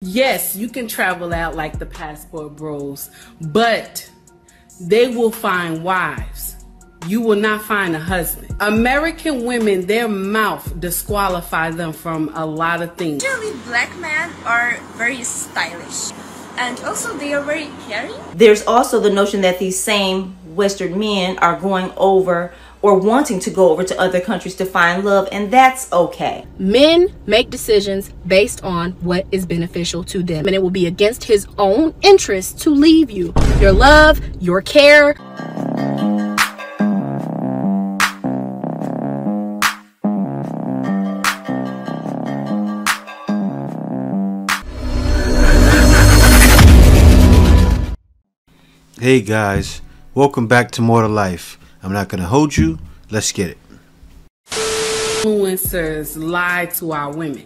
Yes, you can travel out like the passport bros, but they will find wives. You will not find a husband. American women, their mouth disqualifies them from a lot of things. Usually black men are very stylish, and also they are very caring. There's also the notion that these same Western men are going over or wanting to go over to other countries to find love, and that's okay. Men make decisions based on what is beneficial to them, and it will be against his own interest to leave you. Your love, your care. Hey guys, welcome back to More to Life. I'm not gonna hold you, let's get it. Influencers lie to our women.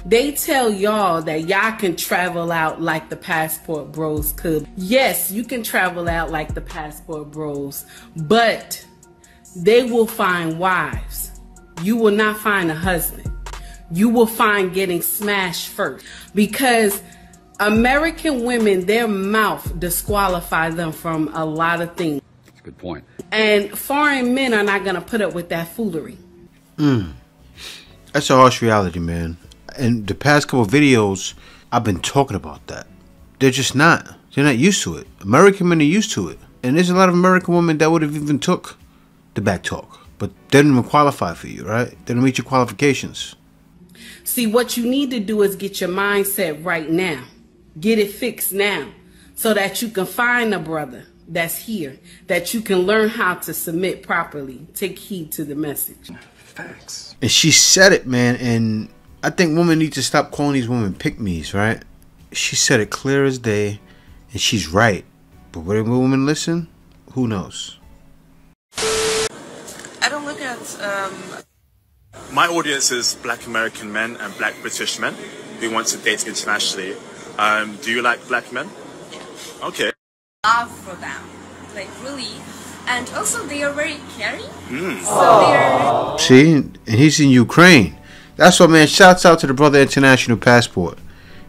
They tell y'all that y'all can travel out like the passport bros could. Yes, you can travel out like the passport bros, but they will find wives. You will not find a husband. You will find getting smashed first, because American women, their mouth disqualifies them from a lot of things. That's a good point. And foreign men are not going to put up with that foolery. That's a harsh reality, man. In the past couple of videos, I've been talking about that. They're just not. They're not used to it. American men are used to it. And there's a lot of American women that would have even took the back talk. But they didn't even qualify for you, right? They didn't meet your qualifications. See, what you need to do is get your mindset right now. Get it fixed now, so that you can find a brother that's here, that you can learn how to submit properly. Take heed to the message. Facts. And she said it, man. And I think women need to stop calling these women pick-me's, right? She said it clear as day, and she's right. But whether women listen, who knows? I don't look at My audience is black American men and black British men who want to date internationally. Do you like black men? Yeah. Okay. Love for them, like really, and also they are very caring. So they are. See, and he's in Ukraine. That's what, man. Shouts out to the brother International Passport.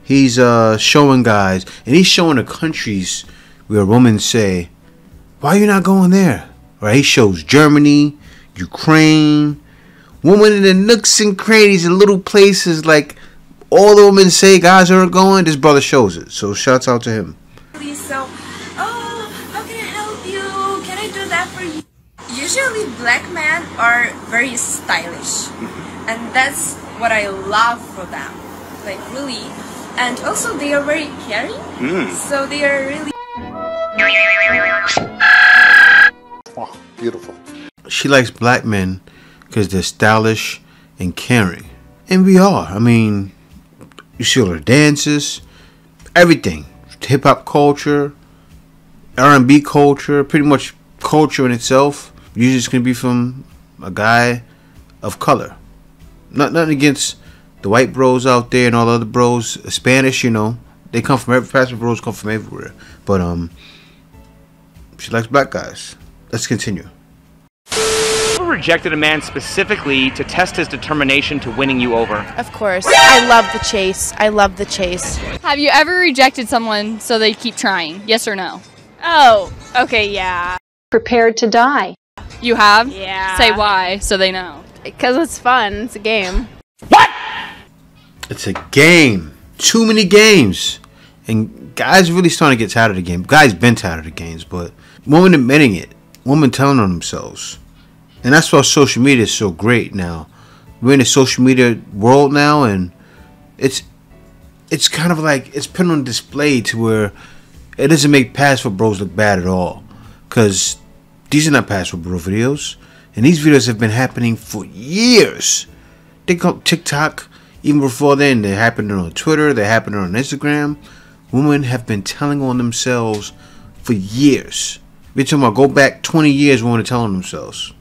He's showing guys, and he's showing the countries where women say, "Why are you not going there?" Right? He shows Germany, Ukraine, women in the nooks and crannies and little places like. All the women say guys aren't going, this brother shows it. So shouts out to him. So, oh, how can I help you? Can I do that for you? Usually black men are very stylish, and that's what I love for them, like really, and also they are very caring. So they are really. Oh, beautiful. She likes black men because they're stylish and caring. And we are. I mean, you see all her dances, everything. Hip-hop culture, R&B culture, pretty much culture in itself. Usually it's going to be from a guy of color. Nothing against the white bros out there and all the other bros. Spanish, you know, they come from every passport bros come from everywhere. But she likes black guys. Let's continue. Rejected a man specifically to test his determination to winning you over? Of course. I love the chase. I love the chase. Have you ever rejected someone so they keep trying? Yes or no? Oh, okay, yeah. Prepared to die. You have? Yeah. Say why, so they know. Because it's fun. It's a game. What? It's a game. Too many games. And guys really starting to get tired of the game. Guys been tired of the games, but women admitting it. Women telling on themselves. And that's why social media is so great now. We're in a social media world now, and it's kind of like it's put on display to where it doesn't make passport bros look bad at all. Because these are not passport bro videos. And these videos have been happening for years. They come TikTok, even before then, they're happening on Twitter, they're happening on Instagram. Women have been telling on themselves for years. We're talking about go back 20 years, women are telling themselves.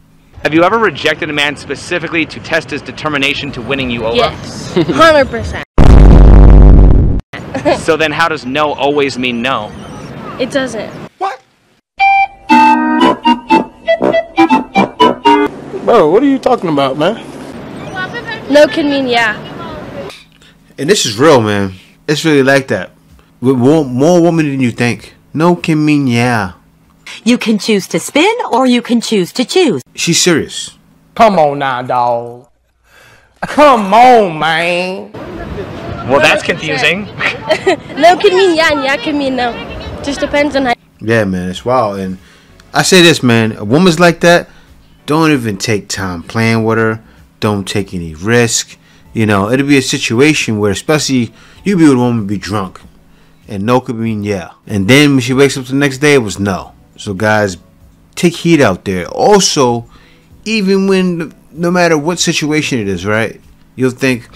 Have you ever rejected a man specifically to test his determination to winning you over? Yes. 100%. So then how does no always mean no? It doesn't. What? Bro, what are you talking about, man? No can mean yeah. And this is real, man. It's really like that. With more women than you think. No can mean yeah. You can choose to spin or you can choose to choose. She's serious. Come on now, dog. Come on, man. Well, that's confusing. No can mean yeah and yeah can mean no. Just depends on how. Yeah, man, it's wild. And I say this, man, a woman's like that, don't even take time playing with her. Don't take any risk. You know, it'll be a situation where, especially, you be with a woman, be drunk. And no could mean yeah. And then when she wakes up the next day, it was no. So guys, take heed out there. Also, even when, no matter what situation it is, right? You'll think,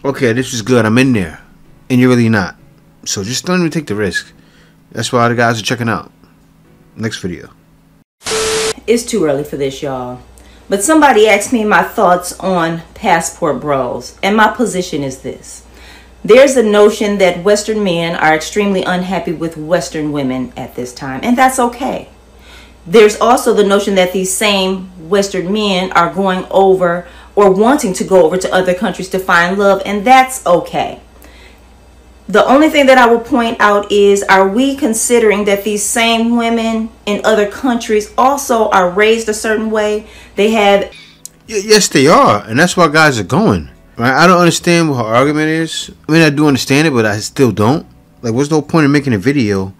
okay, this is good, I'm in there. And you're really not. So just don't even take the risk. That's why the guys are checking out. Next video. It's too early for this, y'all. But somebody asked me my thoughts on passport bros. And my position is this. There's a notion that Western men are extremely unhappy with Western women at this time. And that's okay. There's also the notion that these same Western men are going over or wanting to go over to other countries to find love. And that's okay. The only thing that I will point out is, are we considering that these same women in other countries also are raised a certain way? They have... Yes, they are. And that's why guys are going. Right? I don't understand what her argument is. I mean, I do understand it, but I still don't. Like, what's no point in making a video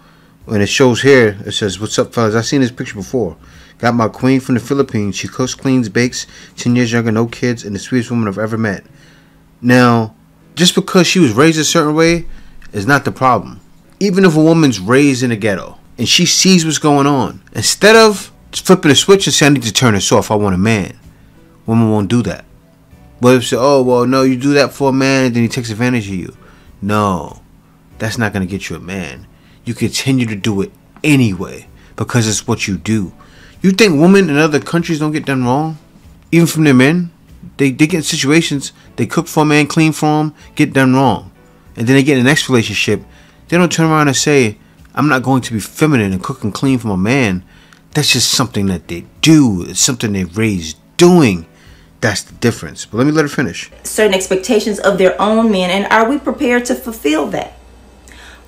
when it shows here, it says, what's up, fellas? I've seen this picture before. Got my queen from the Philippines. She cooks, cleans, bakes, 10 years younger, no kids, and the sweetest woman I've ever met. Now, just because she was raised a certain way is not the problem. Even if a woman's raised in a ghetto and she sees what's going on, instead of flipping a switch and saying, I need to turn this off, I want a man, women won't do that. But if you say, oh, well, no, you do that for a man and then he takes advantage of you. No, that's not going to get you a man. You continue to do it anyway because it's what you do. You think women in other countries don't get done wrong? Even from their men? They get in situations, they cook for a man, clean for him, get done wrong. And then they get in the next relationship, they don't turn around and say, I'm not going to be feminine and cook and clean for my man. That's just something that they do. It's something they're raised doing. That's the difference. But let me let her finish. Certain expectations of their own men, and are we prepared to fulfill that?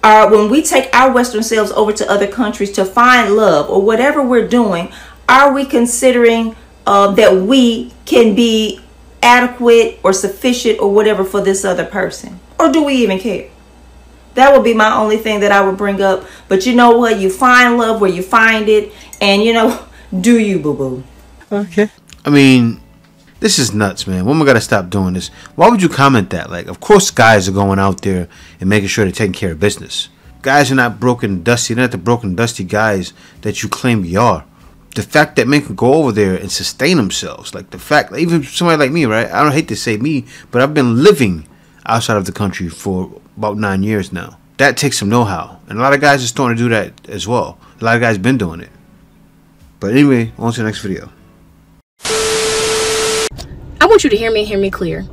When we take our Western selves over to other countries to find love or whatever we're doing, are we considering that we can be adequate or sufficient or whatever for this other person? Or do we even care? That would be my only thing that I would bring up. But you know what? You find love where you find it. And, you know, do you, boo-boo. Okay. I mean, this is nuts, man. Women got to stop doing this. Why would you comment that? Like, of course guys are going out there and making sure they're taking care of business. Guys are not broken and dusty. They're not the broken and dusty guys that you claim you are. The fact that men can go over there and sustain themselves. Like the fact, like, even somebody like me, right? I don't hate to say me, but I've been living outside of the country for about 9 years now. That takes some know-how. And a lot of guys are starting to do that as well. A lot of guys been doing it. But anyway, on to the next video. I want you to hear me clear.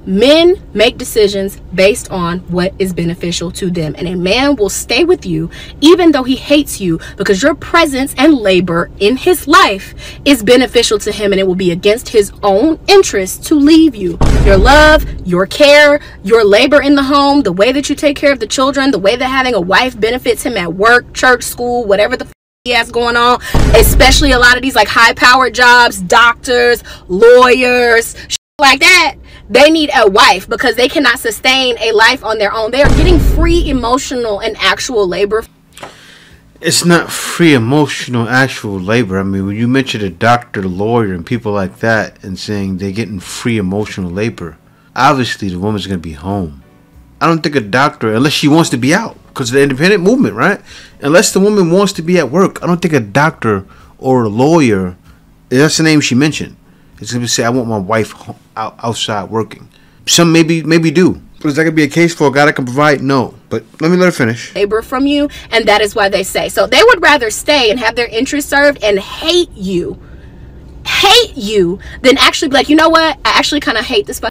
Men make decisions based on what is beneficial to them, and a man will stay with you even though he hates you because your presence and labor in his life is beneficial to him, and it will be against his own interest to leave you. Your love, your care, your labor in the home, the way that you take care of the children, the way that having a wife benefits him at work, church, school, whatever the he has going on, especially a lot of these like high-powered jobs, doctors, lawyers, like that. They need a wife because they cannot sustain a life on their own. They are getting free emotional and actual labor. It's not free emotional actual labor. I mean, when you mention a doctor, lawyer, and people like that and saying they're getting free emotional labor, obviously the woman's going to be home. I don't think a doctor, unless she wants to be out, because of the independent movement, right? Unless the woman wants to be at work, I don't think a doctor or a lawyer, that's the name she mentioned, it's going to say, I want my wife outside working. Some maybe do. Is that going to be a case for a guy that can provide? No. But let me let her finish. Labor from you, and that is why they say. So they would rather stay and have their interests served and hate you than actually be like, you know what? I actually kind of hate this fucking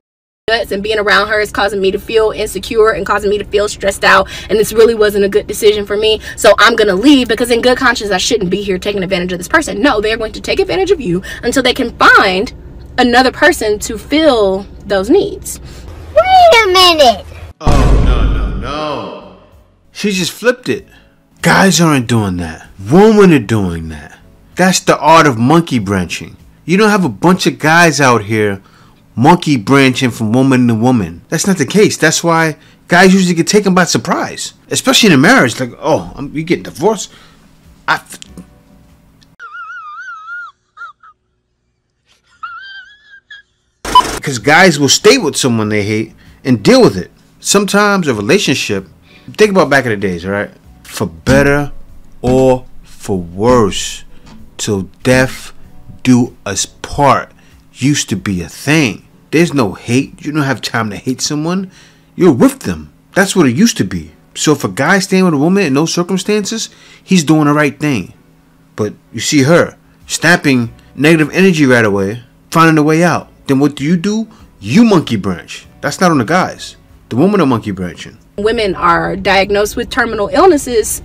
guts, and being around her is causing me to feel insecure and causing me to feel stressed out, and this really wasn't a good decision for me, so I'm gonna leave because in good conscience I shouldn't be here taking advantage of this person. No, they're going to take advantage of you until they can find another person to fill those needs. Wait a minute. Oh, no. no. She just flipped it. Guys aren't doing that. Women are doing that. That's the art of monkey branching. You don't have a bunch of guys out here monkey branching from woman to woman. That's not the case. That's why guys usually get taken by surprise. Especially in a marriage. Like, oh, you getting divorced? Because guys will stay with someone they hate and deal with it. Sometimes a relationship, think about back in the days, alright? For better or for worse, till death do us part used to be a thing. There's no hate. You don't have time to hate someone. You're with them. That's what it used to be. So if a guy's staying with a woman in those circumstances, he's doing the right thing. But you see her snapping negative energy right away, finding a way out. Then what do? You monkey branch. That's not on the guys. The women are monkey branching. Women are diagnosed with terminal illnesses.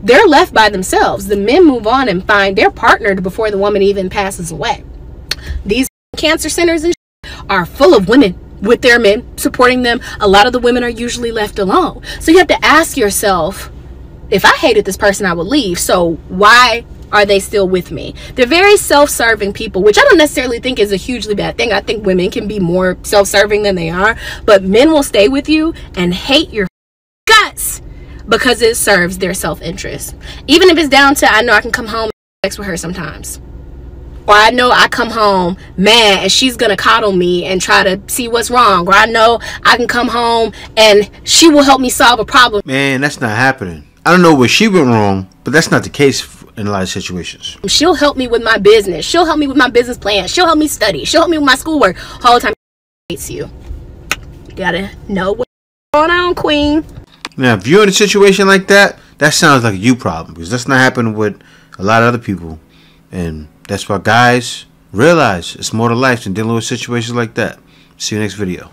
They're left by themselves. The men move on and find their partner before the woman even passes away. These cancer centers and are full of women with their men supporting them. A lot of the women are usually left alone. So you have to ask yourself, if I hated this person, I would leave. So why are they still with me? They're very self-serving people, which I don't necessarily think is a hugely bad thing. I think women can be more self-serving than they are, but men will stay with you and hate your guts because it serves their self-interest. Even if it's down to, I know I can come home and have sex with her sometimes, or I know I come home mad and she's gonna coddle me and try to see what's wrong, or I know I can come home and she will help me solve a problem. Man, that's not happening. I don't know where she went wrong, but that's not the case in a lot of situations. She'll help me with my business. She'll help me with my business plan. She'll help me study. She'll help me with my schoolwork. Whole time hates you. You gotta know what's going on, queen. Now, if you're in a situation like that, that sounds like a you problem, because that's not happening with a lot of other people. And that's why guys realize it's more to life than dealing with situations like that. See you next video.